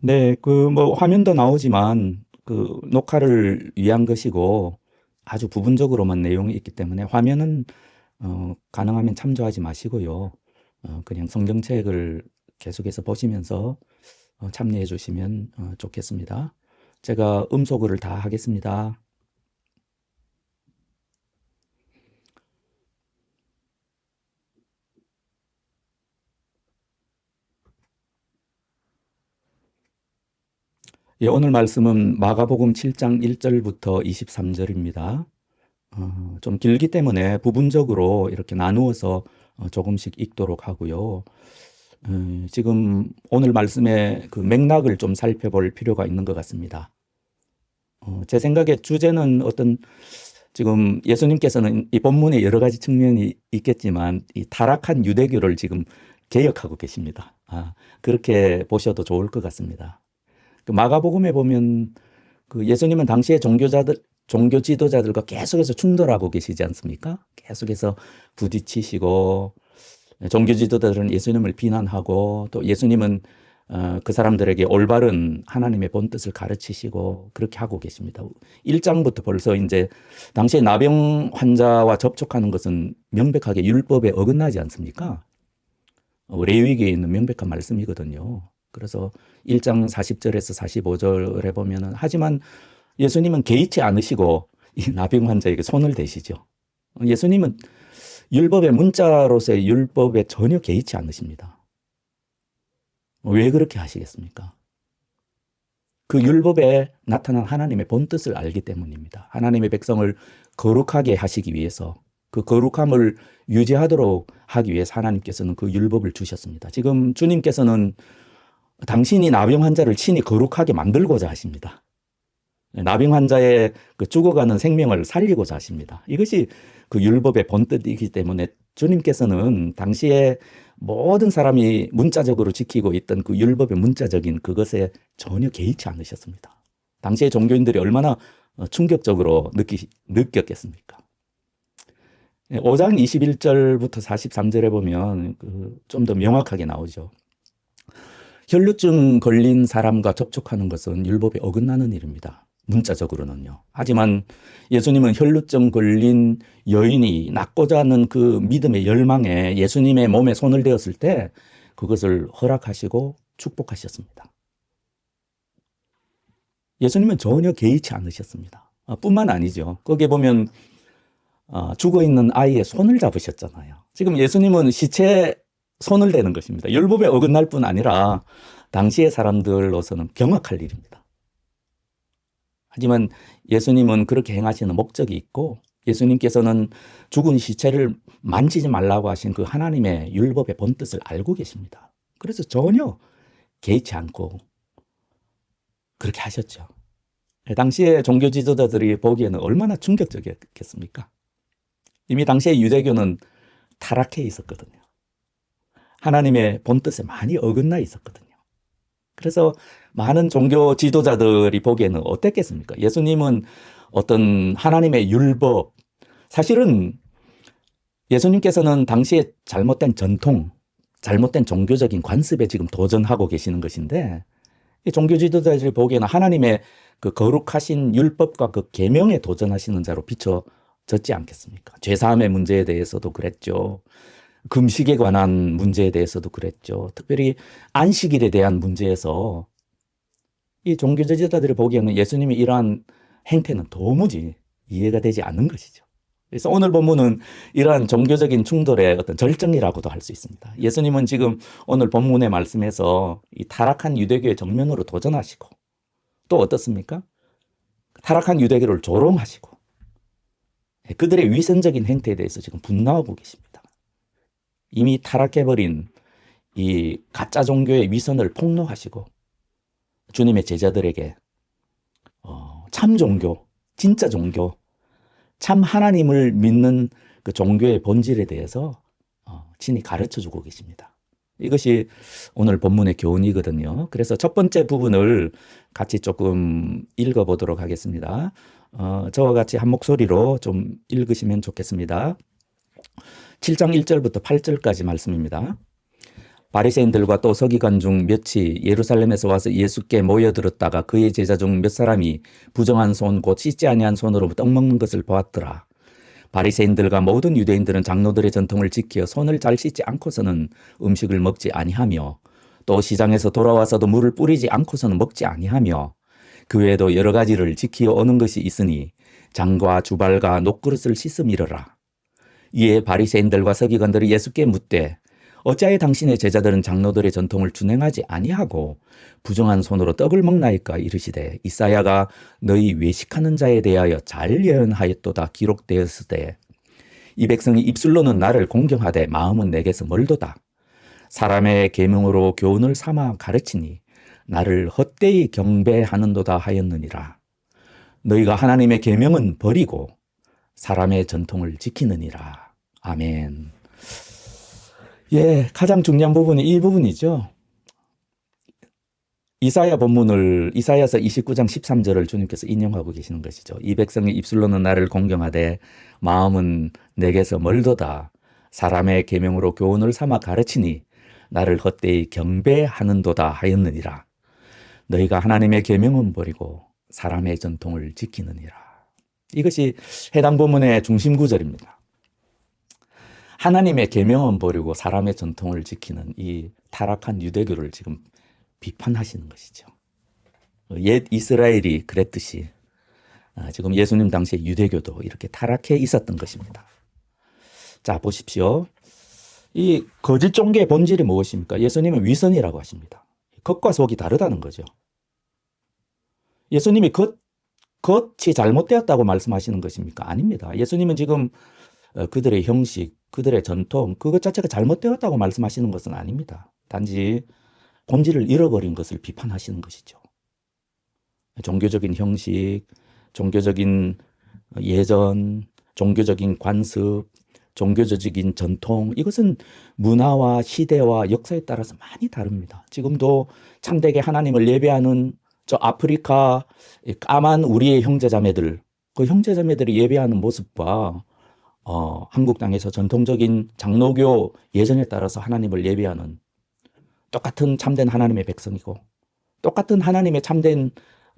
네, 뭐 화면도 나오지만 녹화를 위한 것이고 아주 부분적으로만 내용이 있기 때문에 화면은 가능하면 참조하지 마시고요. 그냥 성경책을 계속해서 보시면서 참여해 주시면 좋겠습니다. 제가 음소거를 다 하겠습니다. 예, 오늘 말씀은 마가복음 7장 1절부터 23절입니다. 좀 길기 때문에 부분적으로 이렇게 나누어서 조금씩 읽도록 하고요. 지금 오늘 말씀의 그 맥락을 좀 살펴볼 필요가 있는 것 같습니다. 제 생각에 주제는 지금 예수님께서는 이 본문에 여러 가지 측면이 있겠지만 이 타락한 유대교를 지금 개혁하고 계십니다. 그렇게 보셔도 좋을 것 같습니다. 그 마가복음에 보면 그 예수님은 당시의 종교 지도자들과 계속해서 충돌하고 계시지 않습니까? 계속해서 부딪히시고 종교 지도자들은 예수님을 비난하고 또 예수님은 그 사람들에게 올바른 하나님의 본뜻을 가르치시고 그렇게 하고 계십니다. 1장부터 벌써 이제 당시에 나병 환자와 접촉하는 것은 명백하게 율법에 어긋나지 않습니까? 레위기에 있는 명백한 말씀이거든요. 그래서 1장 40절에서 45절에 보면은 하지만 예수님은 개의치 않으시고 이 나병 환자에게 손을 대시죠. 예수님은 율법의 문자로서의 율법에 전혀 개의치 않으십니다. 왜 그렇게 하시겠습니까? 그 율법에 나타난 하나님의 본뜻을 알기 때문입니다. 하나님의 백성을 거룩하게 하시기 위해서 그 거룩함을 유지하도록 하기 위해서 하나님께서는 그 율법을 주셨습니다. 지금 주님께서는 당신이 나병 환자를 친히 거룩하게 만들고자 하십니다. 나병 환자의 그 죽어가는 생명을 살리고자 하십니다. 이것이 그 율법의 본뜻이기 때문에 주님께서는 당시에 모든 사람이 문자적으로 지키고 있던 그 율법의 문자적인 그것에 전혀 개의치 않으셨습니다. 당시의 종교인들이 얼마나 충격적으로 느꼈겠습니까? 5장 21절부터 43절에 보면 좀 더 명확하게 나오죠. 혈루증 걸린 사람과 접촉하는 것은 율법에 어긋나는 일입니다. 문자적으로는요. 하지만 예수님은 혈루증 걸린 여인이 낫고자 하는 그 믿음의 열망에 예수님의 몸에 손을 대었을 때 그것을 허락하시고 축복하셨습니다. 예수님은 전혀 개의치 않으셨습니다. 뿐만 아니죠. 거기에 보면 죽어있는 아이의 손을 잡으셨잖아요. 지금 예수님은 시체에 손을 대는 것입니다. 율법에 어긋날 뿐 아니라 당시의 사람들로서는 경악할 일입니다. 하지만 예수님은 그렇게 행하시는 목적이 있고 예수님께서는 죽은 시체를 만지지 말라고 하신 그 하나님의 율법의 본뜻을 알고 계십니다. 그래서 전혀 개의치 않고 그렇게 하셨죠. 당시의 종교 지도자들이 보기에는 얼마나 충격적이었겠습니까? 이미 당시의 유대교는 타락해 있었거든요. 하나님의 본뜻에 많이 어긋나 있었거든요. 그래서 많은 종교 지도자들이 보기에는 어땠겠습니까? 예수님은 어떤 하나님의 율법, 사실은 예수님께서는 당시에 잘못된 전통, 잘못된 종교적인 관습에 지금 도전하고 계시는 것인데 이 종교 지도자들이 보기에는 하나님의 그 거룩하신 율법과 그 계명에 도전하시는 자로 비춰졌지 않겠습니까? 죄사함의 문제에 대해서도 그랬죠. 금식에 관한 문제에 대해서도 그랬죠. 특별히 안식일에 대한 문제에서 이 종교 지도자들이 보기에는 예수님이 이러한 행태는 도무지 이해가 되지 않는 것이죠. 그래서 오늘 본문은 이러한 종교적인 충돌의 어떤 절정이라고도 할 수 있습니다. 예수님은 지금 오늘 본문의 말씀에서 이 타락한 유대교의 정면으로 도전하시고 또 어떻습니까? 타락한 유대교를 조롱하시고 그들의 위선적인 행태에 대해서 지금 분노하고 계십니다. 이미 타락해버린 이 가짜 종교의 위선을 폭로하시고 주님의 제자들에게 참 종교, 진짜 종교, 참 하나님을 믿는 그 종교의 본질에 대해서 친히 가르쳐주고 계십니다. 이것이 오늘 본문의 교훈이거든요. 그래서 첫 번째 부분을 같이 조금 읽어보도록 하겠습니다. 저와 같이 한 목소리로 좀 읽으시면 좋겠습니다. 7장 1절부터 8절까지 말씀입니다. 바리새인들과 또 서기관 중 몇이 예루살렘에서 와서 예수께 모여들었다가 그의 제자 중 몇 사람이 부정한 손 곧 씻지 아니한 손으로 떡 먹는 것을 보았더라. 바리새인들과 모든 유대인들은 장로들의 전통을 지켜 손을 잘 씻지 않고서는 음식을 먹지 아니하며 또 시장에서 돌아와서도 물을 뿌리지 않고서는 먹지 아니하며 그 외에도 여러 가지를 지키어 오는 것이 있으니 장과 주발과 녹그릇을 씻음이러라. 이에 바리새인들과 서기관들이 예수께 묻되 어찌하여 당신의 제자들은 장로들의 전통을 준행하지 아니하고 부정한 손으로 떡을 먹나이까 이르시되 이사야가 너희 외식하는 자에 대하여 잘 예언하였도다 기록되었으되 이 백성이 입술로는 나를 공경하되 마음은 내게서 멀도다. 사람의 계명으로 교훈을 삼아 가르치니 나를 헛되이 경배하는도다 하였느니라. 너희가 하나님의 계명은 버리고 사람의 전통을 지키느니라. 아멘. 예, 가장 중요한 부분이 이 부분이죠. 이사야 본문을 이사야서 29장 13절을 주님께서 인용하고 계시는 것이죠. 이 백성의 입술로는 나를 공경하되 마음은 내게서 멀도다. 사람의 계명으로 교훈을 삼아 가르치니 나를 헛되이 경배하는도다 하였느니라. 너희가 하나님의 계명은 버리고 사람의 전통을 지키느니라. 이것이 해당 본문의 중심 구절입니다. 하나님의 계명은 버리고 사람의 전통을 지키는 이 타락한 유대교를 지금 비판하시는 것이죠. 옛 이스라엘이 그랬듯이 지금 예수님 당시의 유대교도 이렇게 타락해 있었던 것입니다. 자, 보십시오. 이 거짓 종교의 본질이 무엇입니까? 예수님은 위선이라고 하십니다. 겉과 속이 다르다는 거죠. 예수님이 겉이 잘못되었다고 말씀하시는 것입니까? 아닙니다. 예수님은 지금 그들의 형식, 그들의 전통, 그것 자체가 잘못되었다고 말씀하시는 것은 아닙니다. 단지 본질을 잃어버린 것을 비판하시는 것이죠. 종교적인 형식, 종교적인 예전, 종교적인 관습, 종교적인 전통, 이것은 문화와 시대와 역사에 따라서 많이 다릅니다. 지금도 참되게 하나님을 예배하는 저 아프리카 까만 우리의 형제자매들, 그 형제자매들이 예배하는 모습과 한국 땅에서 전통적인 장로교 예전에 따라서 하나님을 예배하는 똑같은 참된 하나님의 백성이고 똑같은 하나님의 참된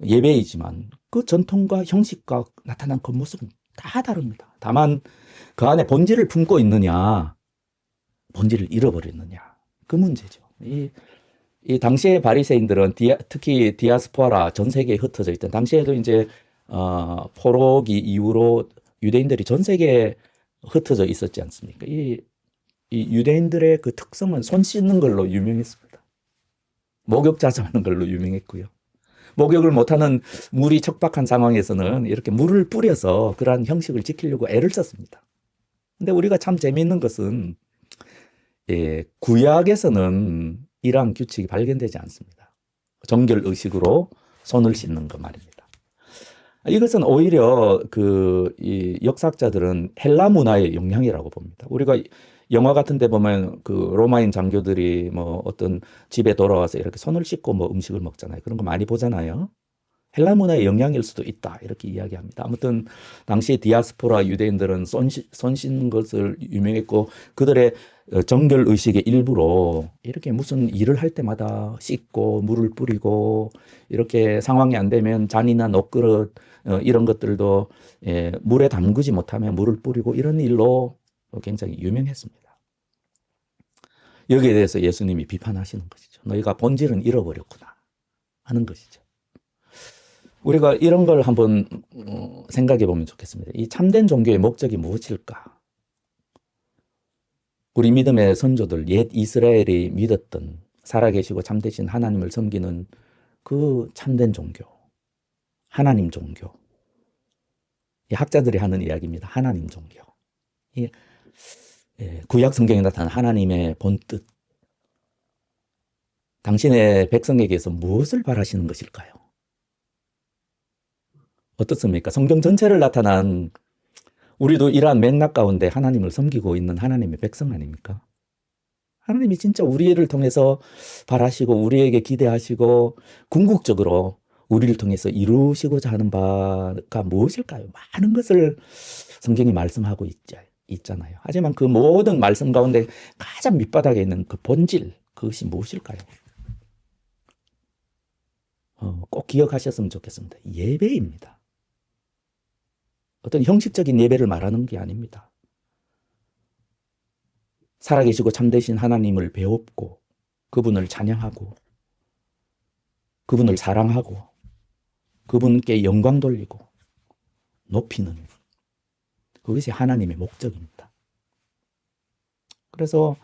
예배이지만 그 전통과 형식과 나타난 겉모습은 다 다릅니다. 다만 그 안에 본질을 품고 있느냐, 본질을 잃어버렸느냐, 그 문제죠. 이 당시의 바리새인들은 특히 디아스포라 전 세계에 흩어져 있던 당시에도 이제 포로기 이후로 유대인들이 전 세계에 흩어져 있었지 않습니까? 이 유대인들의 그 특성은 손 씻는 걸로 유명했습니다. 목욕 자주 하는 걸로 유명했고요. 목욕을 못하는 물이 척박한 상황에서는 이렇게 물을 뿌려서 그러한 형식을 지키려고 애를 썼습니다. 근데 우리가 참 재미있는 것은 구약에서는 이러한 규칙이 발견되지 않습니다. 정결 의식으로 손을 씻는 것 말입니다. 이것은 오히려 이 역사학자들은 헬라 문화의 영향이라고 봅니다. 우리가 영화 같은 데 보면 그 로마인 장교들이 뭐 어떤 집에 돌아와서 이렇게 손을 씻고 뭐 음식을 먹잖아요. 그런 거 많이 보잖아요. 헬라 문화의 영향일 수도 있다. 이렇게 이야기합니다. 아무튼 당시 디아스포라 유대인들은 손 씻는 것을 유명했고 그들의 정결 의식의 일부로 이렇게 무슨 일을 할 때마다 씻고 물을 뿌리고 이렇게 상황이 안 되면 잔이나 녹그릇 이런 것들도 물에 담그지 못하면 물을 뿌리고 이런 일로 굉장히 유명했습니다. 여기에 대해서 예수님이 비판하시는 것이죠. 너희가 본질은 잃어버렸구나 하는 것이죠. 우리가 이런 걸 한번 생각해 보면 좋겠습니다. 이 참된 종교의 목적이 무엇일까? 우리 믿음의 선조들, 옛 이스라엘이 믿었던 살아계시고 참되신 하나님을 섬기는 그 참된 종교, 하나님 종교. 이 학자들이 하는 이야기입니다. 하나님 종교. 구약 성경에 나타난 하나님의 본뜻. 당신의 백성에게서 무엇을 바라시는 것일까요? 어떻습니까? 성경 전체를 나타난 우리도 이러한 맥락 가운데 하나님을 섬기고 있는 하나님의 백성 아닙니까? 하나님이 진짜 우리를 통해서 바라시고 우리에게 기대하시고 궁극적으로 우리를 통해서 이루시고자 하는 바가 무엇일까요? 많은 것을 성경이 말씀하고 있잖아요. 하지만 그 모든 말씀 가운데 가장 밑바닥에 있는 그 본질, 그것이 무엇일까요? 꼭 기억하셨으면 좋겠습니다. 예배입니다. 어떤 형식적인 예배를 말하는 게 아닙니다. 살아계시고 참되신 하나님을 배웁고 그분을 찬양하고 그분을 사랑하고 그분께 영광 돌리고 높이는 그것이 하나님의 목적입니다. 그래서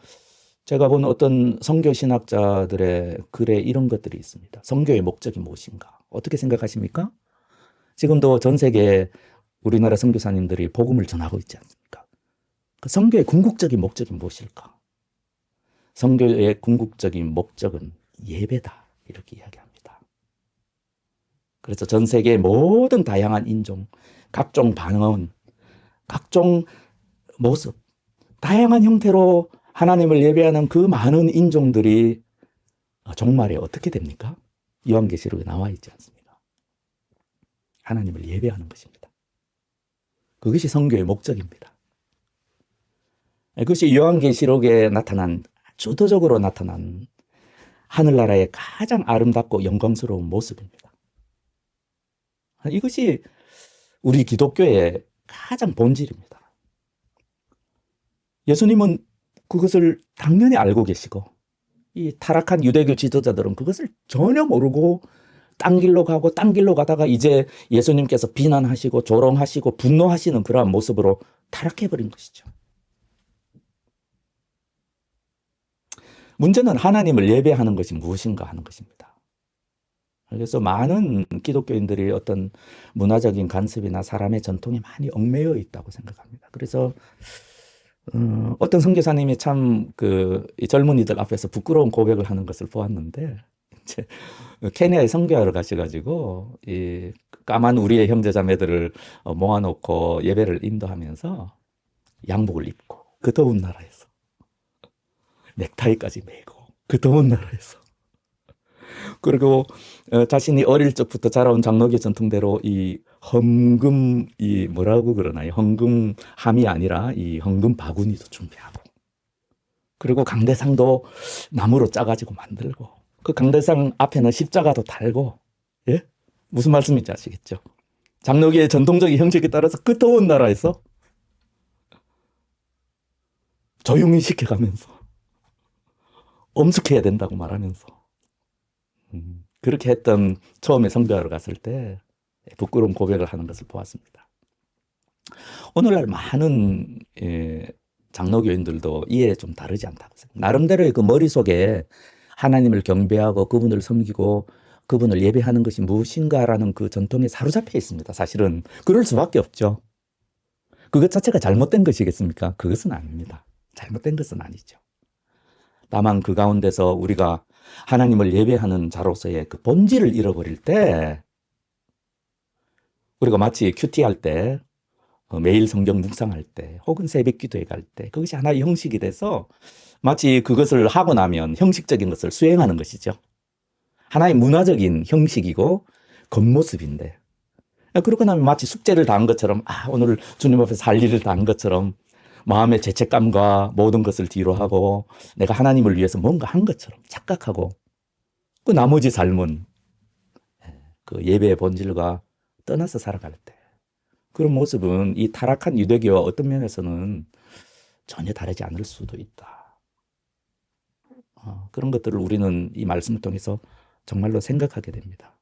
제가 본 어떤 선교 신학자들의 글에 이런 것들이 있습니다. 선교의 목적이 무엇인가? 어떻게 생각하십니까? 지금도 전 세계 우리나라 선교사님들이 복음을 전하고 있지 않습니까? 그 선교의 궁극적인 목적이 무엇일까? 선교의 궁극적인 목적은 예배다. 이렇게 이야기합니다. 그래서 전 세계의 모든 다양한 인종, 각종 방언, 각종 모습, 다양한 형태로 하나님을 예배하는 그 많은 인종들이 종말에 어떻게 됩니까? 요한계시록에 나와 있지 않습니까? 하나님을 예배하는 것입니다. 그것이 선교의 목적입니다. 그것이 요한계시록에 나타난, 주도적으로 나타난 하늘나라의 가장 아름답고 영광스러운 모습입니다. 이것이 우리 기독교의 가장 본질입니다. 예수님은 그것을 당연히 알고 계시고 이 타락한 유대교 지도자들은 그것을 전혀 모르고 딴 길로 가고 딴 길로 가다가 이제 예수님께서 비난하시고 조롱하시고 분노하시는 그러한 모습으로 타락해버린 것이죠. 문제는 하나님을 예배하는 것이 무엇인가 하는 것입니다. 그래서 많은 기독교인들이 어떤 문화적인 간섭이나 사람의 전통에 많이 얽매여 있다고 생각합니다. 그래서 어떤 선교사님이 참 이 젊은이들 앞에서 부끄러운 고백을 하는 것을 보았는데, 이제 케냐에 선교하러 가셔가지고 이 까만 우리의 형제자매들을 모아놓고 예배를 인도하면서 양복을 입고 그 더운 나라에서 넥타이까지 메고 그 더운 나라에서 그리고 자신이 어릴 적부터 자라온 장로교 전통대로 이 헌금 이 뭐라고 그러나요? 헌금함이 아니라 이 헌금 바구니도 준비하고 그리고 강대상도 나무로 짜가지고 만들고 그 강대상 앞에는 십자가도 달고 예? 무슨 말씀인지 아시겠죠? 장로교의 전통적인 형식에 따라서 그 더운 나라에서 조용히 시켜가면서 엄숙해야 된다고 말하면서 그렇게 했던 처음에 선교하러 갔을 때 부끄러운 고백을 하는 것을 보았습니다. 오늘날 많은 장로교인들도 이해 좀 다르지 않다고 생각합니다. 나름대로의 그 머릿속에 하나님을 경배하고 그분을 섬기고 그분을 예배하는 것이 무엇인가라는 그 전통에 사로잡혀 있습니다. 사실은 그럴 수밖에 없죠. 그것 자체가 잘못된 것이겠습니까? 그것은 아닙니다. 잘못된 것은 아니죠. 다만 그 가운데서 우리가 하나님을 예배하는 자로서의 그 본질을 잃어버릴 때 우리가 마치 큐티할 때 매일 성경 묵상할 때 혹은 새벽 기도에 갈 때 그것이 하나의 형식이 돼서 마치 그것을 하고 나면 형식적인 것을 수행하는 것이죠. 하나의 문화적인 형식이고 겉모습인데 그러고 나면 마치 숙제를 다 한 것처럼 오늘 주님 앞에서 할 일을 다 한 것처럼 마음의 죄책감과 모든 것을 뒤로 하고 내가 하나님을 위해서 뭔가 한 것처럼 착각하고 그 나머지 삶은 그 예배의 본질과 떠나서 살아갈 때 그런 모습은 이 타락한 유대교와 어떤 면에서는 전혀 다르지 않을 수도 있다. 그런 것들을 우리는 이 말씀을 통해서 정말로 생각하게 됩니다.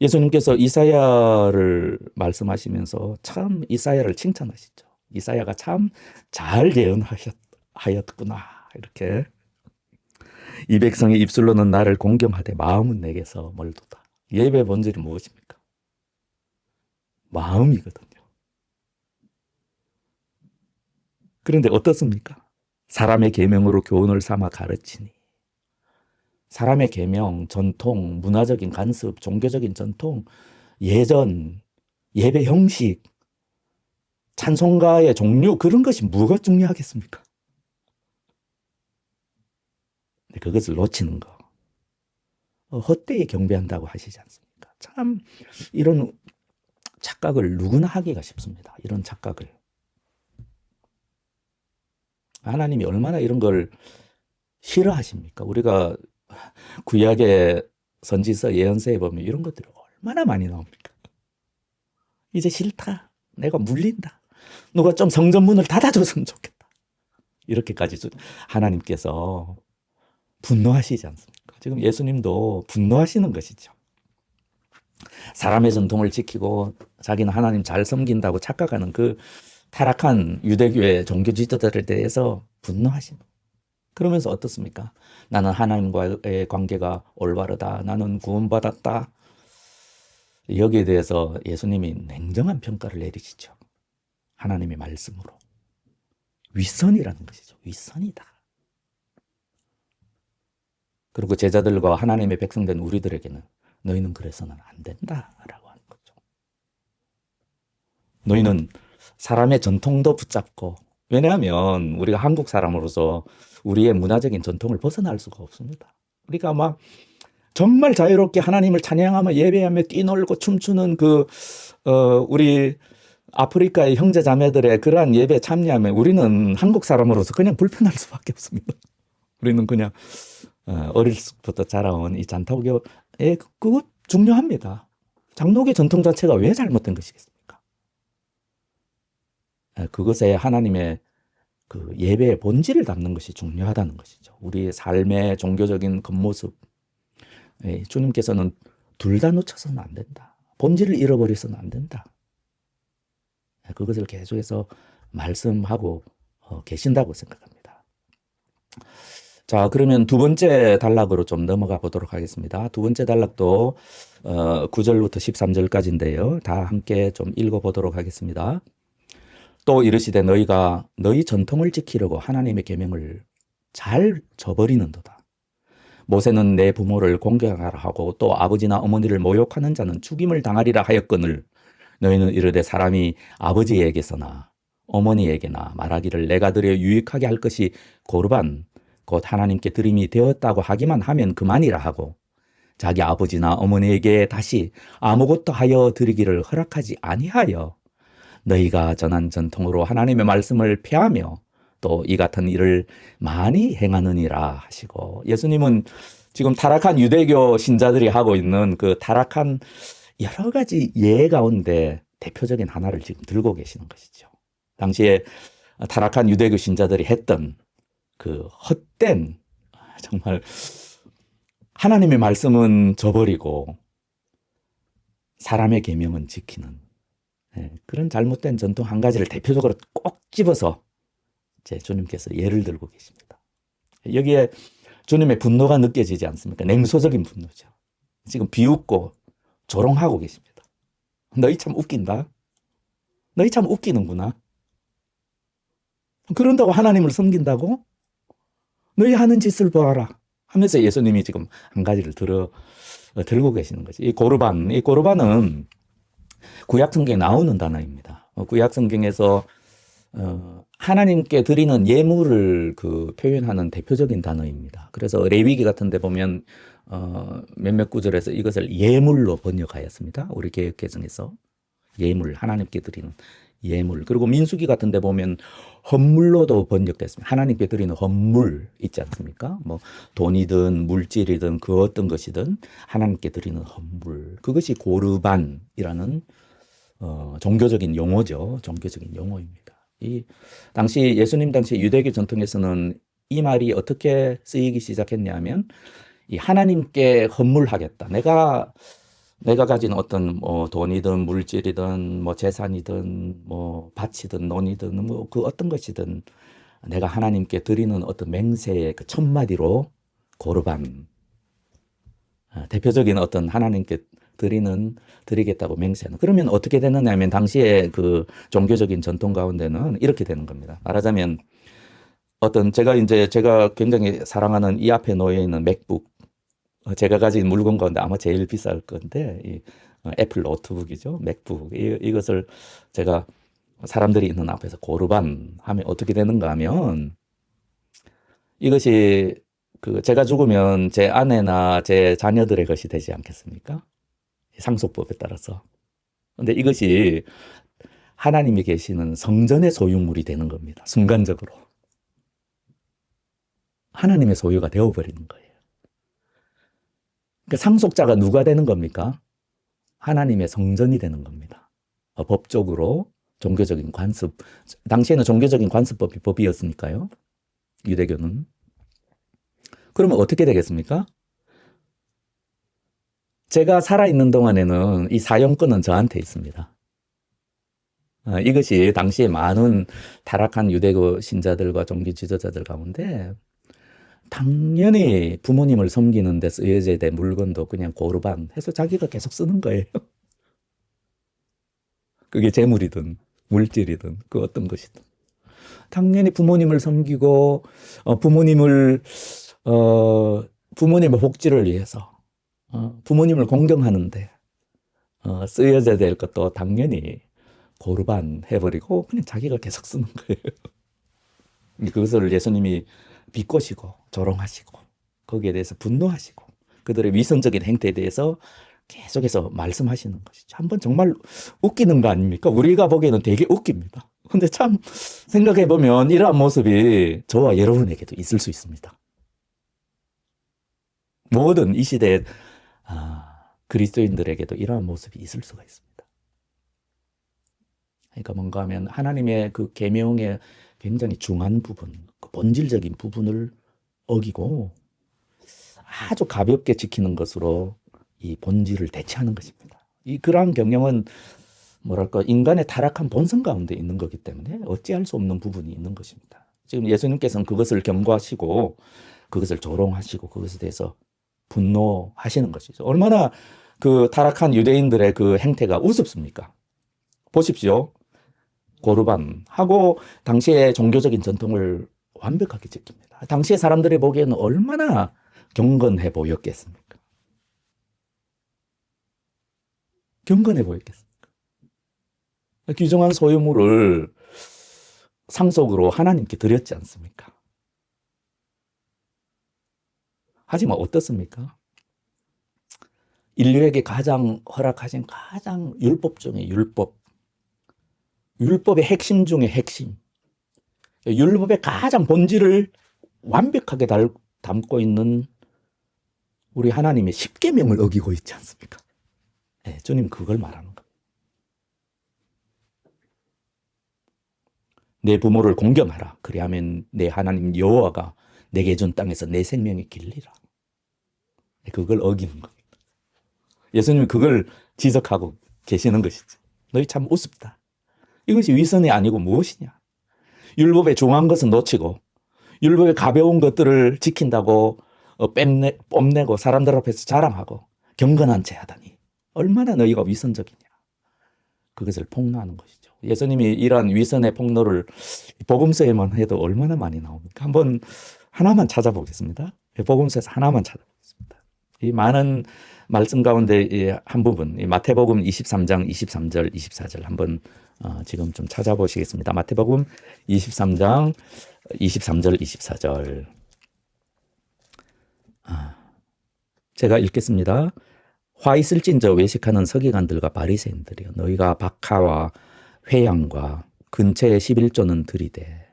예수님께서 이사야를 말씀하시면서 참 이사야를 칭찬하시죠. 이사야가 참 잘 예언하였구나. 이렇게 이 백성의 입술로는 나를 공경하되 마음은 내게서 멀도다. 예배의 본질이 무엇입니까? 마음이거든요. 그런데 어떻습니까? 사람의 계명으로 교훈을 삼아 가르치니 사람의 계명, 전통, 문화적인 간섭, 종교적인 전통, 예전, 예배 형식, 찬송가의 종류 그런 것이 뭐가 중요하겠습니까? 그것을 놓치는 거. 헛되이 경배한다고 하시지 않습니까? 참 이런 착각을 누구나 하기가 쉽습니다. 이런 착각을. 하나님이 얼마나 이런 걸 싫어하십니까? 우리가 구약의 선지서 예언서에 보면 이런 것들이 얼마나 많이 나옵니까? 이제 싫다. 내가 물린다. 누가 좀 성전문을 닫아줬으면 좋겠다. 이렇게까지 하나님께서 분노하시지 않습니까? 지금 예수님도 분노하시는 것이죠. 사람의 전통을 지키고 자기는 하나님 잘 섬긴다고 착각하는 그 타락한 유대교의 종교 지도자들에 대해서 분노하시는. 그러면서 어떻습니까? 나는 하나님과의 관계가 올바르다. 나는 구원받았다. 여기에 대해서 예수님이 냉정한 평가를 내리시죠. 하나님의 말씀으로. 윗선이라는 것이죠. 윗선이다. 그리고 제자들과 하나님의 백성된 우리들에게는 너희는 그래서는 안 된다라고 하는 거죠. 너희는 사람의 전통도 붙잡고, 왜냐하면 우리가 한국 사람으로서 우리의 문화적인 전통을 벗어날 수가 없습니다. 우리가 막 정말 자유롭게 하나님을 찬양하며 예배하며 뛰놀고 춤추는 우리 아프리카의 형제 자매들의 그러한 예배에 참여하면 우리는 한국 사람으로서 그냥 불편할 수밖에 없습니다. 우리는 그냥 어릴 적부터 자라온 이 장로교의 그거 중요합니다. 장로교 전통 자체가 왜 잘못된 것이겠습니까? 그것에 하나님의 그 예배의 본질을 담는 것이 중요하다는 것이죠. 우리의 삶의 종교적인 겉모습. 주님께서는 둘 다 놓쳐서는 안 된다. 본질을 잃어버려서는 안 된다. 그것을 계속해서 말씀하고 계신다고 생각합니다. 자, 그러면 두 번째 단락으로 좀 넘어가 보도록 하겠습니다. 두 번째 단락도 9절부터 13절까지인데요. 다 함께 좀 읽어보도록 하겠습니다. 또 이르시되 너희가 너희 전통을 지키려고 하나님의 계명을 잘 저버리는도다. 모세는 내 부모를 공경하라 하고 또 아버지나 어머니를 모욕하는 자는 죽임을 당하리라 하였거늘 너희는 이르되 사람이 아버지에게서나 어머니에게나 말하기를 내가 드려 유익하게 할 것이 고르반 곧 하나님께 드림이 되었다고 하기만 하면 그만이라 하고 자기 아버지나 어머니에게 다시 아무것도 하여 드리기를 허락하지 아니하여 너희가 전한 전통으로 하나님의 말씀을 폐하며 또 이 같은 일을 많이 행하느니라 하시고, 예수님은 지금 타락한 유대교 신자들이 하고 있는 그 타락한 여러 가지 예 가운데 대표적인 하나를 지금 들고 계시는 것이죠. 당시에 타락한 유대교 신자들이 했던 그 헛된, 정말 하나님의 말씀은 저버리고 사람의 계명은 지키는 그런 잘못된 전통 한 가지를 대표적으로 꼭 집어서 이제 주님께서 예를 들고 계십니다. 여기에 주님의 분노가 느껴지지 않습니까? 냉소적인 분노죠. 지금 비웃고 조롱하고 계십니다. 너희 참 웃긴다. 너희 참 웃기는구나. 그런다고 하나님을 섬긴다고? 너희 하는 짓을 봐라 하면서 예수님이 지금 한 가지를 들고 계시는 거죠. 이 고르반은 구약 성경에 나오는 단어입니다. 구약 성경에서 하나님께 드리는 예물을 표현하는 대표적인 단어입니다. 그래서 레위기 같은 데 보면 몇몇 구절에서 이것을 예물로 번역하였습니다. 우리 개역개정에서 예물, 하나님께 드리는 예물. 그리고 민수기 같은 데 보면 헌물로도 번역됐습니다. 하나님께 드리는 헌물 있지 않습니까? 뭐 돈이든 물질이든 그 어떤 것이든 하나님께 드리는 헌물. 그것이 고르반이라는 종교적인 용어죠. 종교적인 용어입니다. 예수님 당시 유대교 전통에서는 이 말이 어떻게 쓰이기 시작했냐면, 이 하나님께 헌물하겠다. 내가 가진 어떤 돈이든 물질이든 재산이든 밭이든 논이든 그 어떤 것이든 내가 하나님께 드리는 어떤 맹세의 그 첫마디로 고르반, 대표적인 어떤 하나님께 드리겠다고 맹세하는. 그러면 어떻게 되느냐 하면 당시에 그 종교적인 전통 가운데는 이렇게 되는 겁니다. 말하자면 제가 굉장히 사랑하는 이 앞에 놓여 있는 맥북, 제가 가진 물건 가운데 아마 제일 비쌀 건데 애플 노트북이죠. 맥북. 이것을 제가 사람들이 있는 앞에서 고르반 하면 어떻게 되는가 하면, 이것이 제가 죽으면 제 아내나 제 자녀들의 것이 되지 않겠습니까? 상속법에 따라서. 근데 이것이 하나님이 계시는 성전의 소유물이 되는 겁니다. 순간적으로. 하나님의 소유가 되어버리는 거예요. 그러니까 상속자가 누가 되는 겁니까? 하나님의 성전이 되는 겁니다. 법적으로 종교적인 관습, 당시에는 종교적인 관습법이 법이었으니까요. 유대교는. 그러면 어떻게 되겠습니까? 제가 살아있는 동안에는 이 사용권은 저한테 있습니다. 이것이 당시에 많은 타락한 유대교 신자들과 종교 지도자들 가운데 당연히 부모님을 섬기는 데 쓰여져야 될 물건도 그냥 고르반 해서 자기가 계속 쓰는 거예요. 그게 재물이든 물질이든 그 어떤 것이든. 당연히 부모님을 섬기고 부모님의 복지를 위해서 부모님을 공경하는데 쓰여져야 될 것도 당연히 고르반 해버리고 그냥 자기가 계속 쓰는 거예요. 그것을 예수님이 비꼬시고 조롱하시고 거기에 대해서 분노하시고 그들의 위선적인 행태에 대해서 계속해서 말씀하시는 것이죠. 한번 정말 웃기는 거 아닙니까? 우리가 보기에는 되게 웃깁니다. 근데 참 생각해 보면 이러한 모습이 저와 여러분에게도 있을 수 있습니다. 모든 이 시대의 그리스도인들에게도 이러한 모습이 있을 수가 있습니다. 그러니까 뭔가 하면 하나님의 그 계명의 굉장히 중요한 부분, 그 본질적인 부분을 어기고 아주 가볍게 지키는 것으로 이 본질을 대체하는 것입니다. 그러한 경영은 뭐랄까 인간의 타락한 본성 가운데 있는 거기 때문에 어찌할 수 없는 부분이 있는 것입니다. 지금 예수님께서는 그것을 경고하시고 그것을 조롱하시고 그것에 대해서 분노하시는 것이죠. 얼마나 그 타락한 유대인들의 그 행태가 우습습니까? 보십시오. 고르반 하고 당시의 종교적인 전통을 완벽하게 지킵니다. 당시의 사람들이 보기에는 얼마나 경건해 보였겠습니까? 경건해 보였겠습니까? 귀중한 소유물을 상속으로 하나님께 드렸지 않습니까? 하지만 어떻습니까? 인류에게 가장 허락하신 가장 율법 중에 율법의 핵심 중에 핵심, 율법의 가장 본질을 완벽하게 담고 있는 우리 하나님의 십계명을 어기고 있지 않습니까? 네, 주님 그걸 말하는 겁니다. 내 부모를 공경하라. 그리하면 내 하나님 여호와가 내게 준 땅에서 내 생명이 길리라. 그걸 어기는 겁니다. 예수님이 그걸 지적하고 계시는 것이지. 너희 참 우습다. 이것이 위선이 아니고 무엇이냐. 율법의 중요한 것은 놓치고 율법의 가벼운 것들을 지킨다고 뽐내고 사람들 앞에서 자랑하고 경건한 채 하다니 얼마나 너희가 위선적이냐. 그것을 폭로하는 것이죠. 예수님이 이러한 위선의 폭로를 복음서에만 해도 얼마나 많이 나옵니까? 한번 하나만 찾아보겠습니다. 복음서에서 하나만 찾아보겠습니다. 이 많은 말씀 가운데 한 부분, 마태복음 23장 23절 24절 한번 지금 좀 찾아보시겠습니다. 마태복음 23장 23절 24절 제가 읽겠습니다. 화 있을진저 외식하는 서기관들과 바리새인들이여 너희가 박하와 회양과 근처의 11조는 들이되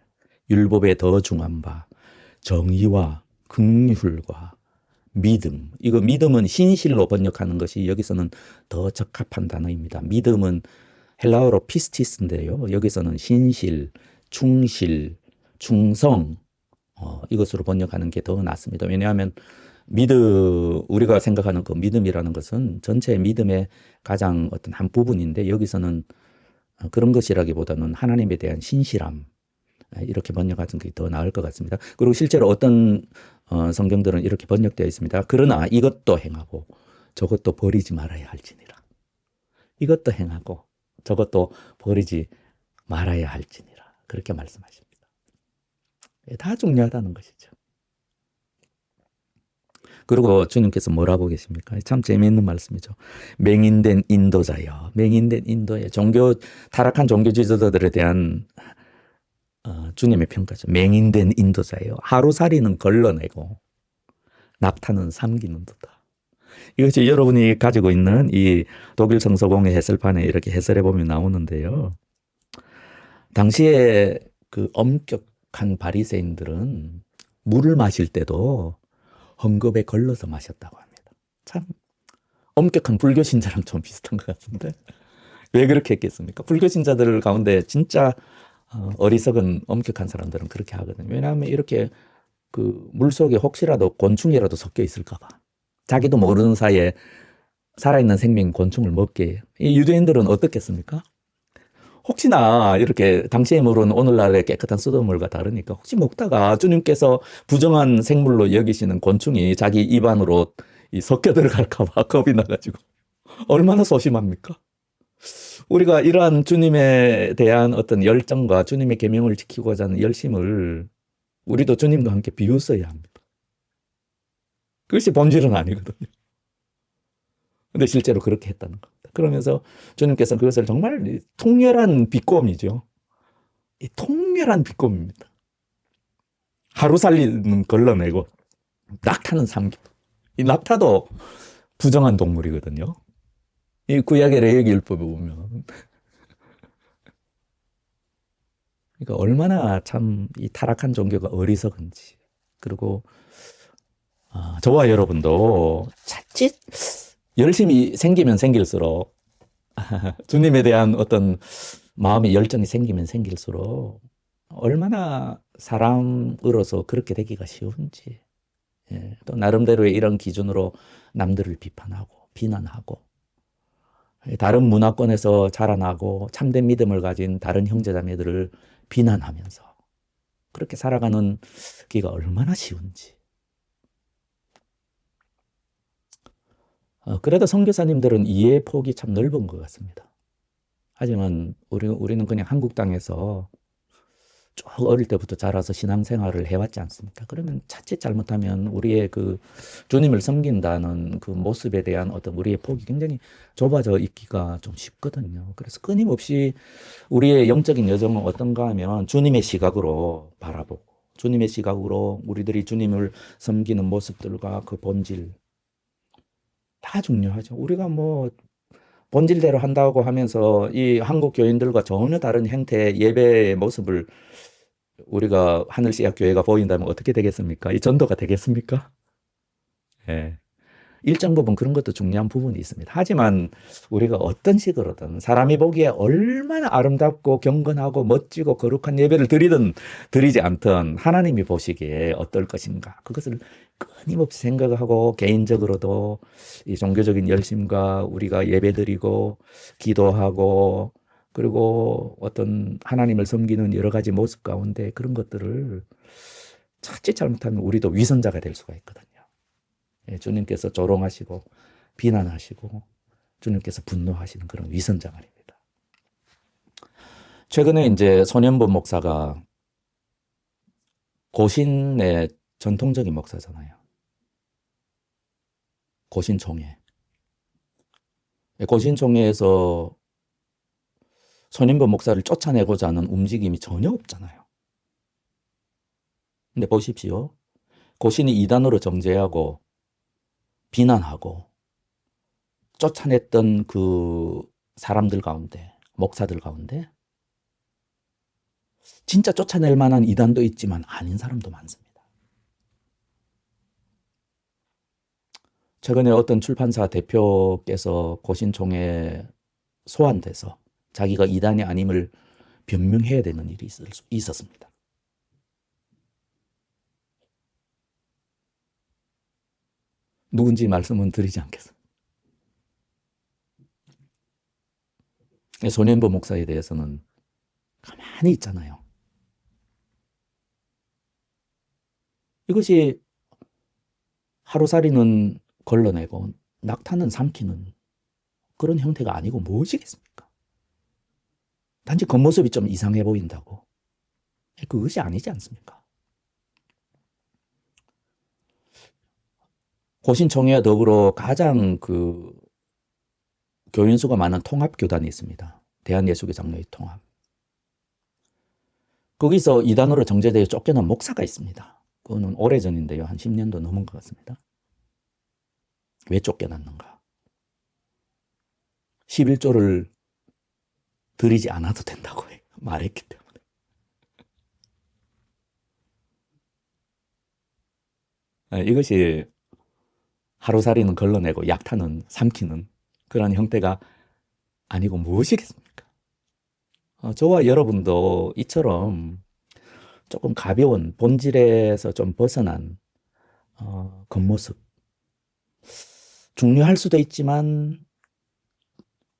율법에 더 중한 바 정의와 긍휼과 믿음. 이거 믿음은 신실로 번역하는 것이 여기서는 더 적합한 단어입니다. 믿음은 헬라어로 피스티스인데요. 여기서는 신실, 충실, 충성 이것으로 번역하는 게 더 낫습니다. 왜냐하면 우리가 생각하는 그 믿음이라는 것은 전체의 믿음의 가장 어떤 한 부분인데 여기서는 그런 것이라기보다는 하나님에 대한 신실함 이렇게 번역하는 게 더 나을 것 같습니다. 그리고 실제로 어떤 성경들은 이렇게 번역되어 있습니다. 그러나 이것도 행하고 저것도 버리지 말아야 할지니라. 이것도 행하고 저것도 버리지 말아야 할지니라. 그렇게 말씀하십니다. 다 중요하다는 것이죠. 그리고 주님께서 뭐라고 계십니까? 참 재미있는 말씀이죠. 맹인된 인도자여. 맹인된 인도에 타락한 종교 지도자들에 대한 주님의 평가죠. 맹인된 인도자예요. 하루살이는 걸러내고 낙타는 삼기는 듯다. 이것이 여러분이 가지고 있는 이 독일 성서공회 해설판에 이렇게 해설해 보면 나오는데요. 당시에 그 엄격한 바리새인들은 물을 마실 때도 헝겊에 걸러서 마셨다고 합니다. 참 엄격한 불교 신자랑 좀 비슷한 것 같은데 왜 그렇게 했겠습니까? 불교 신자들 가운데 진짜 어리석은 엄격한 사람들은 그렇게 하거든요. 왜냐하면 이렇게 그 물속에 혹시라도 곤충이라도 섞여 있을까 봐. 자기도 모르는 사이에 살아있는 생명 곤충을 먹게 해요. 이 유대인들은 어떻겠습니까? 혹시나 이렇게 당시의 물은 오늘날의 깨끗한 수돗물과 다르니까 혹시 먹다가 주님께서 부정한 생물로 여기시는 곤충이 자기 입안으로 섞여 들어갈까 봐 겁이 나가지고 얼마나 소심합니까? 우리가 이러한 주님에 대한 어떤 열정과 주님의 계명을 지키고자 하는 열심을 우리도 주님과 함께 비웃어야 합니다. 그것이 본질은 아니거든요. 근데 실제로 그렇게 했다는 겁니다. 그러면서 주님께서는 그것을 정말 통렬한 비꼼이죠. 이 통렬한 비꼼입니다. 하루 살리는 걸러내고 낙타는 삼키고. 이 낙타도 부정한 동물이거든요. 이 구약의 레위기율법에 보면. 그러니까 얼마나 참 이 타락한 종교가 어리석은지. 그리고 저와 여러분도 자칫 열심히 생기면 생길수록 주님에 대한 어떤 마음의 열정이 생기면 생길수록 얼마나 사람으로서 그렇게 되기가 쉬운지. 예, 또 나름대로의 이런 기준으로 남들을 비판하고 비난하고 다른 문화권에서 자라나고 참된 믿음을 가진 다른 형제자매들을 비난하면서 그렇게 살아가는 기가 얼마나 쉬운지. 그래도 선교사님들은 이해의 폭이 참 넓은 것 같습니다. 하지만 우리는 그냥 한국 땅에서 쭉 어릴 때부터 자라서 신앙생활을 해왔지 않습니까? 그러면 자칫 잘못하면 우리의 그 주님을 섬긴다는 그 모습에 대한 어떤 우리의 폭이 굉장히 좁아져 있기가 좀 쉽거든요. 그래서 끊임없이 우리의 영적인 여정은 어떤가 하면 주님의 시각으로 바라보고 주님의 시각으로 우리들이 주님을 섬기는 모습들과 그 본질 다 중요하죠. 우리가 뭐 본질대로 한다고 하면서 이 한국 교인들과 전혀 다른 형태의 예배의 모습을 우리가 하늘씨앗 교회가 보인다면 어떻게 되겠습니까? 이 전도가 되겠습니까? 예. 일정 부분 그런 것도 중요한 부분이 있습니다. 하지만 우리가 어떤 식으로든 사람이 보기에 얼마나 아름답고 경건하고 멋지고 거룩한 예배를 드리지 않든 하나님이 보시기에 어떨 것인가. 그것을 끊임없이 생각하고 개인적으로도 이 종교적인 열심과 우리가 예배드리고 기도하고 그리고 어떤 하나님을 섬기는 여러 가지 모습 가운데 그런 것들을 자칫 잘못하면 우리도 위선자가 될 수가 있거든요. 예, 주님께서 조롱하시고 비난하시고 주님께서 분노하시는 그런 위선자 말입니다. 최근에 이제 손현보 목사가 고신의 전통적인 목사잖아요. 고신총회. 고신총회에서 손현보 목사를 쫓아내고자 하는 움직임이 전혀 없잖아요. 근데 보십시오. 고신이 이단으로 정죄하고 비난하고 쫓아냈던 그 사람들 가운데, 목사들 가운데 진짜 쫓아낼 만한 이단도 있지만 아닌 사람도 많습니다. 최근에 어떤 출판사 대표께서 고신총회에 소환돼서 자기가 이단이 아님을 변명해야 되는 일이 있었습니다. 누군지 말씀은 드리지 않겠습니다. 손현보 목사에 대해서는 가만히 있잖아요. 이것이 하루살이는 걸러내고 낙타는 삼키는 그런 형태가 아니고 무엇이겠습니까? 단지 겉모습이 좀 이상해 보인다고. 그것이 아니지 않습니까? 고신총회와 더불어 가장 그 교인 수가 많은 통합교단이 있습니다. 대한예수교 장로회 통합. 거기서 이단으로 정죄되어 쫓겨난 목사가 있습니다. 그거는 오래전인데요. 한 10년도 넘은 것 같습니다. 왜 쫓겨났는가? 11조를 드리지 않아도 된다고 말했기 때문에. 이것이 하루살이는 걸러내고 약탈은 삼키는 그런 형태가 아니고 무엇이겠습니까? 저와 여러분도 이처럼 조금 가벼운 본질에서 좀 벗어난 겉모습, 중요할 수도 있지만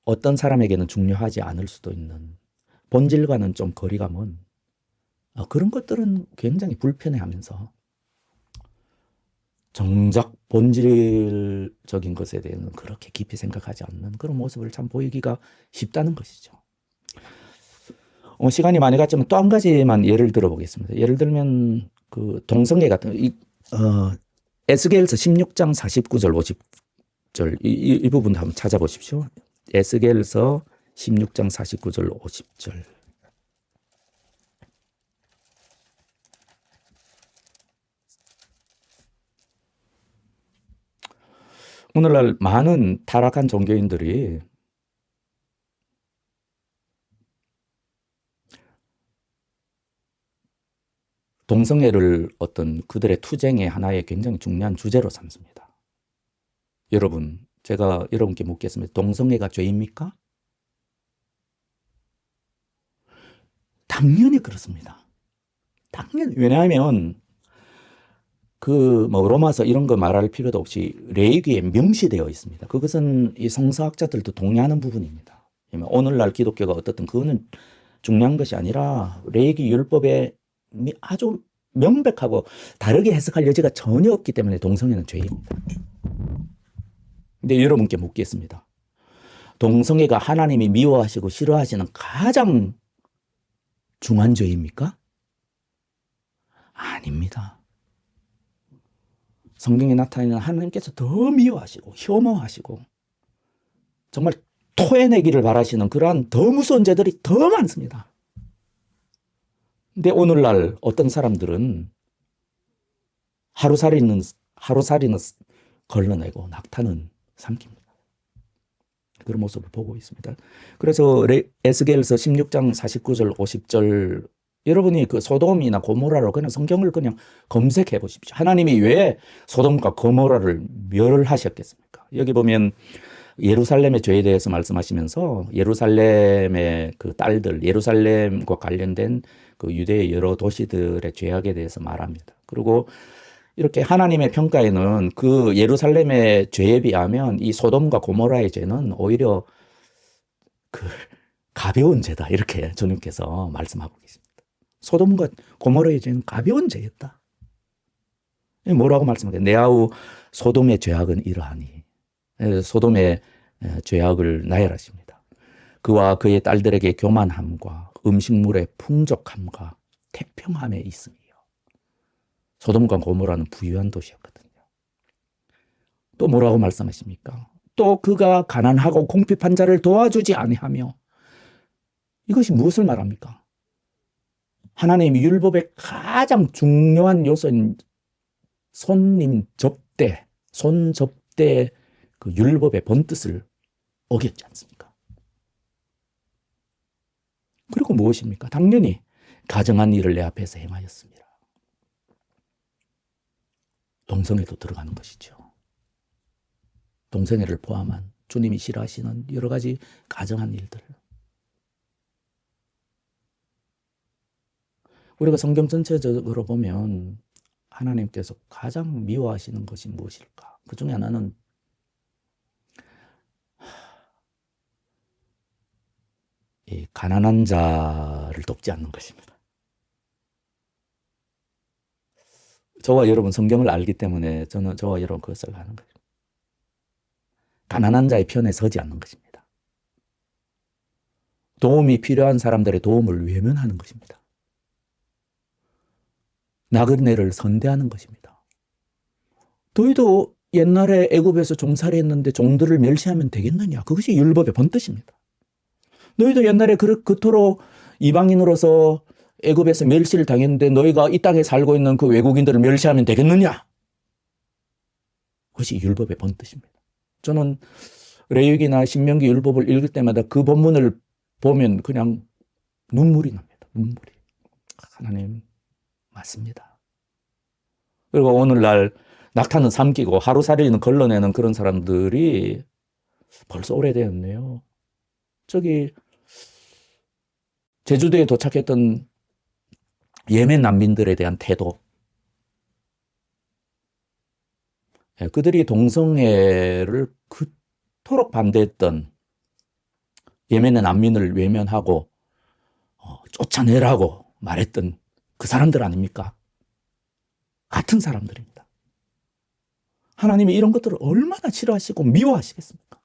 어떤 사람에게는 중요하지 않을 수도 있는 본질과는 좀 거리가 먼 그런 것들은 굉장히 불편해하면서 정작 본질적인 것에 대해서는 그렇게 깊이 생각하지 않는 그런 모습을 참 보이기가 쉽다는 것이죠. 시간이 많이 갔지만 또 한 가지만 예를 들어보겠습니다. 예를 들면 그 동성애 같은 에스겔서 16장 49절 50절 이 부분 한번 찾아보십시오. 에스겔서 16장 49절 50절. 오늘날 많은 타락한 종교인들이 동성애를 어떤 그들의 투쟁의 하나의 굉장히 중요한 주제로 삼습니다. 여러분, 제가 여러분께 묻겠습니다. 동성애가 죄입니까? 당연히 그렇습니다. 당연히. 왜냐하면 로마서 이런 거 말할 필요도 없이 레위기에 명시되어 있습니다. 그것은 이 성서학자들도 동의하는 부분입니다. 오늘날 기독교가 어떻든 그거는 중요한 것이 아니라 레위기 율법에 아주 명백하고 다르게 해석할 여지가 전혀 없기 때문에 동성애는 죄입니다. 근데 여러분께 묻겠습니다. 동성애가 하나님이 미워하시고 싫어하시는 가장 중한 죄입니까? 아닙니다. 성경에 나타나는 하나님께서 더 미워하시고 혐오하시고 정말 토해내기를 바라시는 그러한 더 무서운 죄들이 더 많습니다. 근데 오늘날 어떤 사람들은 하루살이는 걸러내고 낙타는 삼킵니다. 그런 모습을 보고 있습니다. 그래서 에스겔서 16장 49절 50절 여러분이 그 소돔이나 고모라로 그냥 성경을 그냥 검색해 보십시오. 하나님이 왜 소돔과 고모라를 멸하셨겠습니까? 여기 보면 예루살렘의 죄에 대해서 말씀하시면서 예루살렘의 그 딸들, 예루살렘과 관련된 그 유대의 여러 도시들의 죄악에 대해서 말합니다. 그리고 이렇게 하나님의 평가에는 그 예루살렘의 죄에 비하면 이 소돔과 고모라의 죄는 오히려 그 가벼운 죄다. 이렇게 주님께서 말씀하고 계십니다. 소돔과 고모라의 죄는 가벼운 죄였다. 뭐라고 말씀하세요? 내 아우 소돔의 죄악은 이러하니. 소돔의 죄악을 나열하십니다. 그와 그의 딸들에게 교만함과 음식물의 풍족함과 태평함에 있으며 소돔과 고모라는 부유한 도시였거든요. 또 뭐라고 말씀하십니까? 또 그가 가난하고 궁핍한 자를 도와주지 아니하며 이것이 무엇을 말합니까? 하나님의 율법의 가장 중요한 요소인 손님 접대, 손 접대 그 율법의 본뜻을 어겼지 않습니까? 그리고 무엇입니까? 당연히 가정한 일을 내 앞에서 행하였습니다. 동성애도 들어가는 것이죠. 동성애를 포함한 주님이 싫어하시는 여러 가지 가정한 일들. 우리가 성경 전체적으로 보면 하나님께서 가장 미워하시는 것이 무엇일까? 그 중에 하나는 이 가난한 자를 돕지 않는 것입니다. 저와 여러분 성경을 알기 때문에 저는 저와 여러분 그것을 하는 거죠. 가난한 자의 편에 서지 않는 것입니다. 도움이 필요한 사람들의 도움을 외면하는 것입니다. 나그네를 선대하는 것입니다. 너희도 옛날에 애굽에서 종살이 했는데 종들을 멸시하면 되겠느냐? 그것이 율법의 본뜻입니다. 너희도 옛날에 그토록 이방인으로서 애굽에서 멸시를 당했는데 너희가 이 땅에 살고 있는 그 외국인들을 멸시하면 되겠느냐? 그것이 율법의 본뜻입니다. 저는 레위기나 신명기 율법을 읽을 때마다 그 본문을 보면 그냥 눈물이 납니다. 눈물이. 하나님 맞습니다. 그리고 오늘날 낙타는 삼키고 하루살이는 걸러내는 그런 사람들이 벌써 오래되었네요. 저기 제주도에 도착했던 예멘 난민들에 대한 태도. 그들이 동성애를 그토록 반대했던 예멘의 난민을 외면하고 쫓아내라고 말했던 그 사람들 아닙니까? 같은 사람들입니다. 하나님이 이런 것들을 얼마나 싫어하시고 미워하시겠습니까?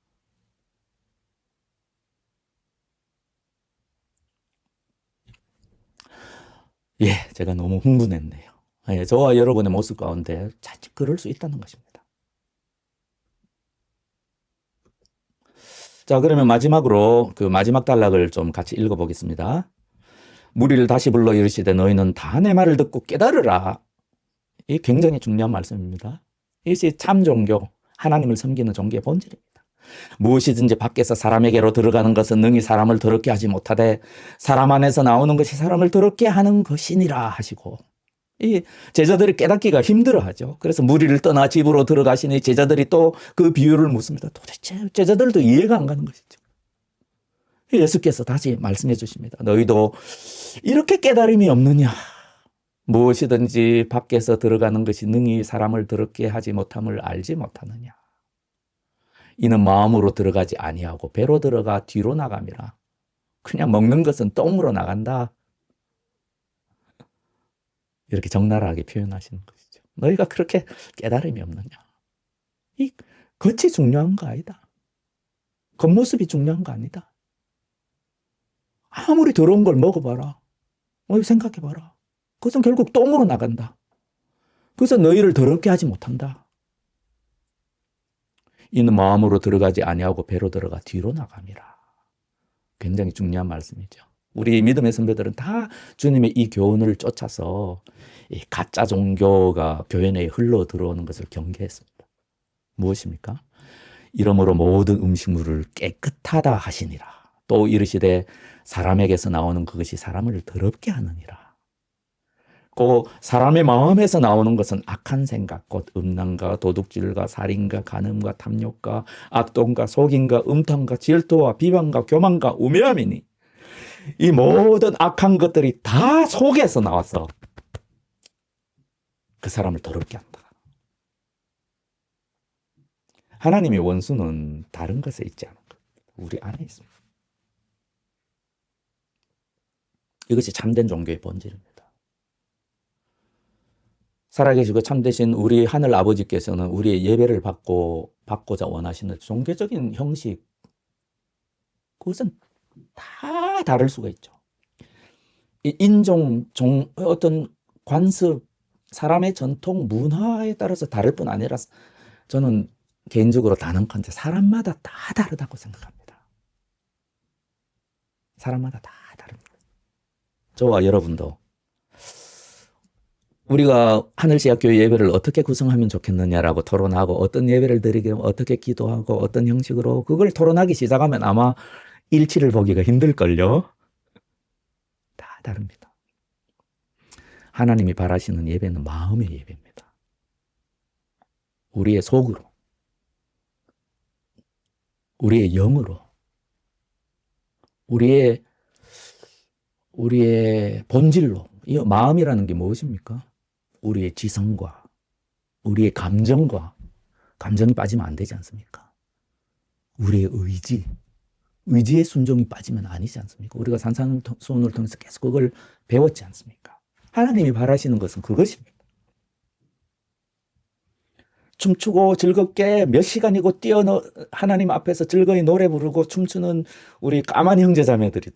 예, 제가 너무 흥분했네요. 예, 저와 여러분의 모습 가운데 자칫 그럴 수 있다는 것입니다. 자, 그러면 마지막으로 그 마지막 단락을 좀 같이 읽어보겠습니다. 무리를 다시 불러 이르시되 너희는 다 내 말을 듣고 깨달으라. 이 굉장히 중요한 말씀입니다. 이것이 참 종교, 하나님을 섬기는 종교의 본질입니다. 무엇이든지 밖에서 사람에게로 들어가는 것은 능히 사람을 더럽게 하지 못하되 사람 안에서 나오는 것이 사람을 더럽게 하는 것이니라 하시고, 이 제자들이 깨닫기가 힘들어하죠. 그래서 무리를 떠나 집으로 들어가시니 제자들이 또 그 비유를 묻습니다. 도대체 제자들도 이해가 안 가는 것이죠. 예수께서 다시 말씀해 주십니다. 너희도 이렇게 깨달음이 없느냐? 무엇이든지 밖에서 들어가는 것이 능히 사람을 더럽게 하지 못함을 알지 못하느냐? 이는 마음으로 들어가지 아니하고 배로 들어가 뒤로 나감이라. 그냥 먹는 것은 똥으로 나간다. 이렇게 적나라하게 표현하시는 것이죠. 너희가 그렇게 깨달음이 없느냐? 이 겉이 중요한 거 아니다. 겉모습이 중요한 거 아니다. 아무리 더러운 걸 먹어봐라. 생각해봐라. 그것은 결국 똥으로 나간다. 그래서 너희를 더럽게 하지 못한다. 이는 마음으로 들어가지 아니하고 배로 들어가 뒤로 나감이라. 굉장히 중요한 말씀이죠. 우리 믿음의 선배들은 다 주님의 이 교훈을 쫓아서 이 가짜 종교가 교회 내에 흘러 들어오는 것을 경계했습니다. 무엇입니까? 이러므로 모든 음식물을 깨끗하다 하시니라. 또 이르시되 사람에게서 나오는 그것이 사람을 더럽게 하느니라. 그 사람의 마음에서 나오는 것은 악한 생각, 곧 음란과 도둑질과 살인과 간음과 탐욕과 악동과 속임과 음탕과 질투와 비방과 교만과 우매함이니 이 모든 악한 것들이 다 속에서 나와서 그 사람을 더럽게 한다. 하나님의 원수는 다른 것에 있지 않은 것, 우리 안에 있습니다. 이것이 참된 종교의 본질입니다. 살아계시고 참되신 우리 하늘 아버지께서는 우리의 예배를 받고자 원하시는 종교적인 형식, 그것은 다 다를 수가 있죠. 인종, 어떤 관습, 사람의 전통, 문화에 따라서 다를 뿐 아니라 저는 개인적으로 단언컨대 사람마다 다 다르다고 생각합니다. 사람마다 다 다릅니다. 저와 여러분도 우리가 하늘시학교회 예배를 어떻게 구성하면 좋겠느냐라고 토론하고 어떤 예배를 드리게 어떻게 기도하고 어떤 형식으로 그걸 토론하기 시작하면 아마 일치를 보기가 힘들걸요. 다 다릅니다. 하나님이 바라시는 예배는 마음의 예배입니다. 우리의 속으로, 우리의 영으로, 우리의 본질로. 이 마음이라는 게 무엇입니까? 우리의 지성과 우리의 감정과, 감정이 빠지면 안 되지 않습니까? 우리의 의지의 순종이 빠지면 아니지 않습니까? 우리가 산상수훈을 통해서 계속 그걸 배웠지 않습니까? 하나님이 바라시는 것은 그것입니다. 춤추고 즐겁게 몇 시간이고 하나님 앞에서 즐거이 노래 부르고 춤추는 우리 까만 형제자매들이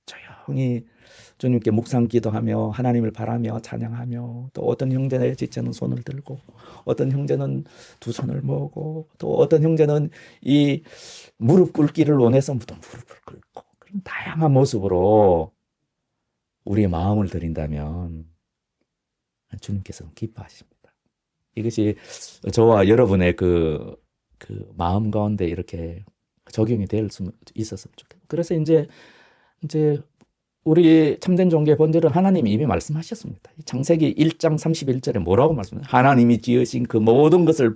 조용히 주님께 묵상 기도하며 하나님을 바라며 찬양하며, 또 어떤 형제의 지체는 손을 들고 어떤 형제는 두 손을 모으고 또 어떤 형제는 이 무릎 꿇기를 원해서 또 무릎을 꿇고, 그런 다양한 모습으로 우리의 마음을 드린다면 주님께서는 기뻐하십니다. 이것이 저와 여러분의 그 마음 가운데 이렇게 적용이 될 수 있었으면 좋겠어요. 그래서 이제 우리 참된 종교의 본질은 하나님이 이미 말씀하셨습니다. 창세기 1장 31절에 뭐라고 말씀해요? 하나님이 지으신 그 모든 것을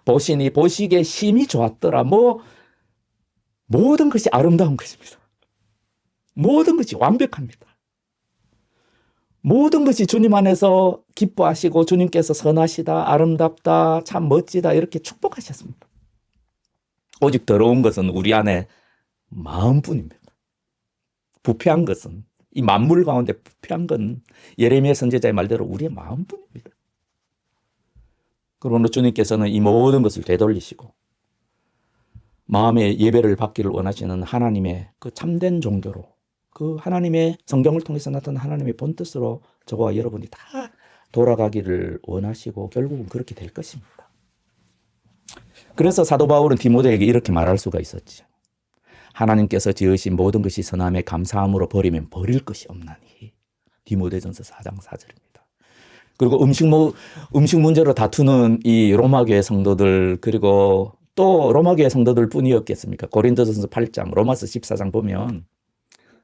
보시니 보시기에 심히 좋았더라. 모든 것이 아름다운 것입니다. 모든 것이 완벽합니다. 모든 것이 주님 안에서 기뻐하시고 주님께서 선하시다, 아름답다, 참 멋지다 이렇게 축복하셨습니다. 오직 더러운 것은 우리 안에 마음뿐입니다. 부패한 것은, 이 만물 가운데 부패한 건 예레미야 선지자의 말대로 우리의 마음뿐입니다. 그러므로 주님께서는 이 모든 것을 되돌리시고 마음의 예배를 받기를 원하시는 하나님의 그 참된 종교로, 그 하나님의 성경을 통해서 나타난 하나님의 본뜻으로 저와 여러분이 다 돌아가기를 원하시고 결국은 그렇게 될 것입니다. 그래서 사도 바울은 디모데에게 이렇게 말할 수가 있었지. 하나님께서 지으신 모든 것이 선함에 감사함으로 버리면 버릴 것이 없나니. 디모데전서 4장 4절입니다. 그리고 음식 문제로 다투는 이 로마교회 성도들, 그리고 또 로마교회 성도들 뿐이었겠습니까? 고린도전서 8장, 로마서 14장 보면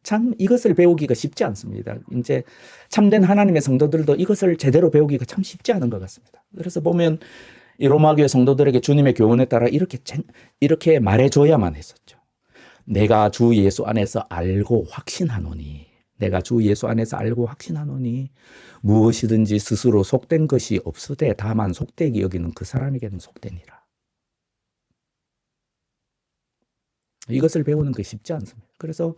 참 이것을 배우기가 쉽지 않습니다. 이제 참된 하나님의 성도들도 이것을 제대로 배우기가 참 쉽지 않은 것 같습니다. 그래서 보면 이 로마교회 성도들에게 주님의 교훈에 따라 이렇게 말해줘야만 했었죠. 내가 주 예수 안에서 알고 확신하노니, 내가 주 예수 안에서 알고 확신하노니 무엇이든지 스스로 속된 것이 없으되 다만 속되게 여기는 그 사람에게는 속되니라. 이것을 배우는 게 쉽지 않습니다. 그래서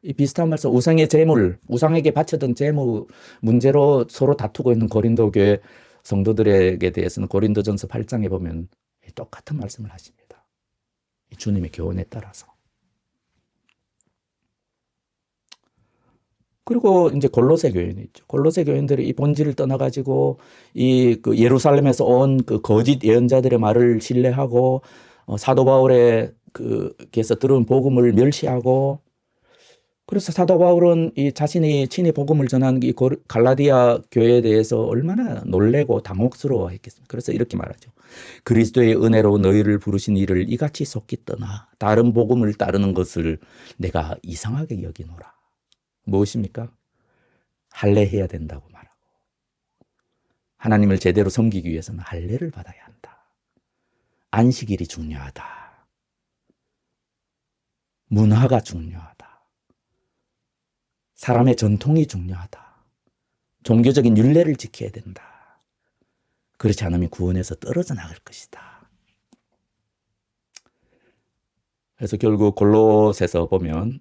이 비슷한 말씀, 우상의 제물, 우상에게 바쳐던 제물 문제로 서로 다투고 있는 고린도 교회 성도들에게 대해서는 고린도전서 8장에 보면 똑같은 말씀을 하십니다. 주님의 교훈에 따라서. 그리고 이제 골로새 교인이 있죠. 골로새 교인들이 이 본질을 떠나가지고 그 예루살렘에서 온 그 거짓 예언자들의 말을 신뢰하고 사도 바울의 그에서 들은 복음을 멸시하고, 그래서 사도 바울은 이 자신이 친히 복음을 전하는 이 갈라디아 교회에 대해서 얼마나 놀래고 당혹스러워했겠습니까? 그래서 이렇게 말하죠. 그리스도의 은혜로 너희를 부르신 이를 이같이 속기 떠나 다른 복음을 따르는 것을 내가 이상하게 여기노라. 무엇입니까? 할례해야 된다고 말하고, 하나님을 제대로 섬기기 위해서는 할례를 받아야 한다. 안식일이 중요하다. 문화가 중요하다. 사람의 전통이 중요하다. 종교적인 율례를 지켜야 된다. 그렇지 않으면 구원에서 떨어져 나갈 것이다. 그래서 결국 골로새서 보면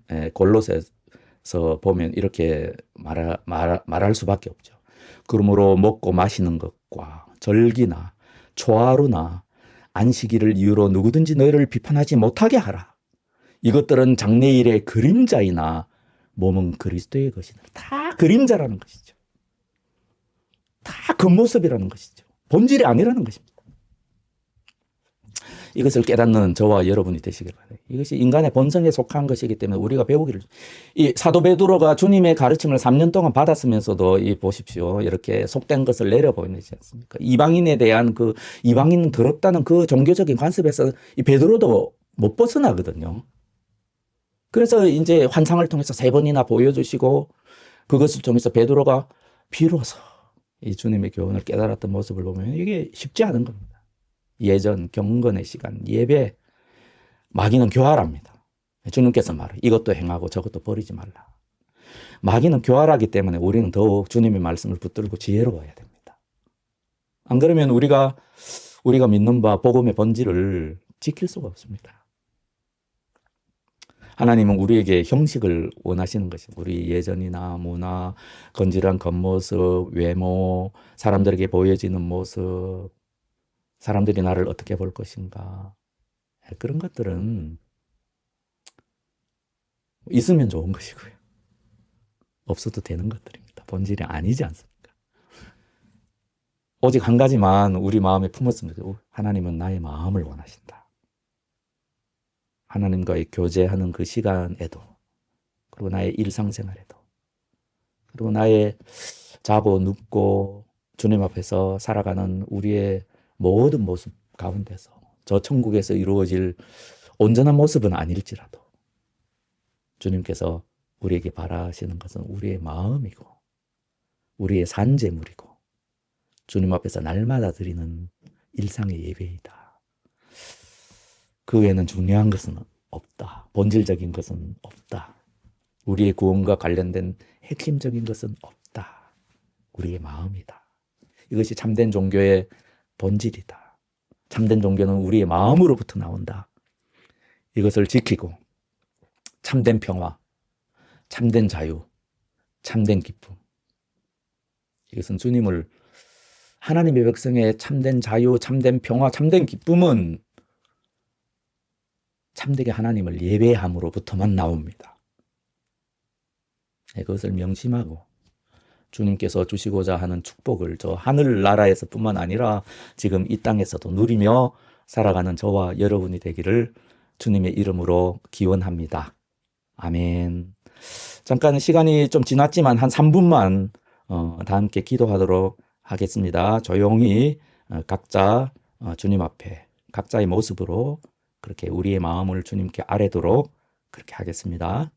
이렇게 말할 수밖에 없죠. 그러므로 먹고 마시는 것과 절기나 초하루나 안식일을 이유로 누구든지 너희를 비판하지 못하게 하라. 이것들은 장래일의 그림자이나 몸은 그리스도의 것이다. 다 그림자라는 것이죠. 다 겉모습이라는 것이죠. 본질이 아니라는 것입니다. 이것을 깨닫는 저와 여러분이 되시길 바랍니다. 이것이 인간의 본성에 속한 것이기 때문에 우리가 배우기를, 이 사도 베드로가 주님의 가르침을 3년 동안 받았으면서도 보십시오. 이렇게 속된 것을 내려보이지 않습니까? 이방인에 대한 이방인은 더럽다는 그 종교적인 관습에서 이 베드로도 못 벗어나거든요. 그래서 이제 환상을 통해서 3번이나 보여주시고, 그것을 통해서 베드로가 비로소 이 주님의 교훈을 깨달았던 모습을 보면 이게 쉽지 않은 겁니다. 예전 경건의 시간, 예배, 마귀는 교활합니다. 주님께서 말해 이것도 행하고 저것도 버리지 말라. 마귀는 교활하기 때문에 우리는 더욱 주님의 말씀을 붙들고 지혜로워야 됩니다. 안 그러면 우리가 믿는 바 복음의 본질을 지킬 수가 없습니다. 하나님은 우리에게 형식을 원하시는 것입니다. 우리 예전이나 문화, 건질한 겉모습, 외모, 사람들에게 보여지는 모습, 사람들이 나를 어떻게 볼 것인가, 그런 것들은 있으면 좋은 것이고요. 없어도 되는 것들입니다. 본질이 아니지 않습니까? 오직 한 가지만 우리 마음에 품었습니다. 하나님은 나의 마음을 원하신다. 하나님과의 교제하는 그 시간에도, 그리고 나의 일상생활에도, 그리고 나의 자고 눕고 주님 앞에서 살아가는 우리의 모든 모습 가운데서, 저 천국에서 이루어질 온전한 모습은 아닐지라도 주님께서 우리에게 바라시는 것은 우리의 마음이고 우리의 산재물이고 주님 앞에서 날마다 드리는 일상의 예배이다. 그 외에는 중요한 것은 없다. 본질적인 것은 없다. 우리의 구원과 관련된 핵심적인 것은 없다. 우리의 마음이다. 이것이 참된 종교의 본질이다. 참된 종교는 우리의 마음으로부터 나온다. 이것을 지키고 참된 평화, 참된 자유, 참된 기쁨. 이것은 주님을 하나님의 백성의 참된 자유, 참된 평화, 참된 기쁨은 참되게 하나님을 예배함으로부터만 나옵니다. 그것을 명심하고 주님께서 주시고자 하는 축복을 저 하늘나라에서 뿐만 아니라 지금 이 땅에서도 누리며 살아가는 저와 여러분이 되기를 주님의 이름으로 기원합니다. 아멘. 잠깐 시간이 좀 지났지만 한 3분만 다 함께 기도하도록 하겠습니다. 조용히 각자 주님 앞에 각자의 모습으로 그렇게 우리의 마음을 주님께 아뢰도록 그렇게 하겠습니다.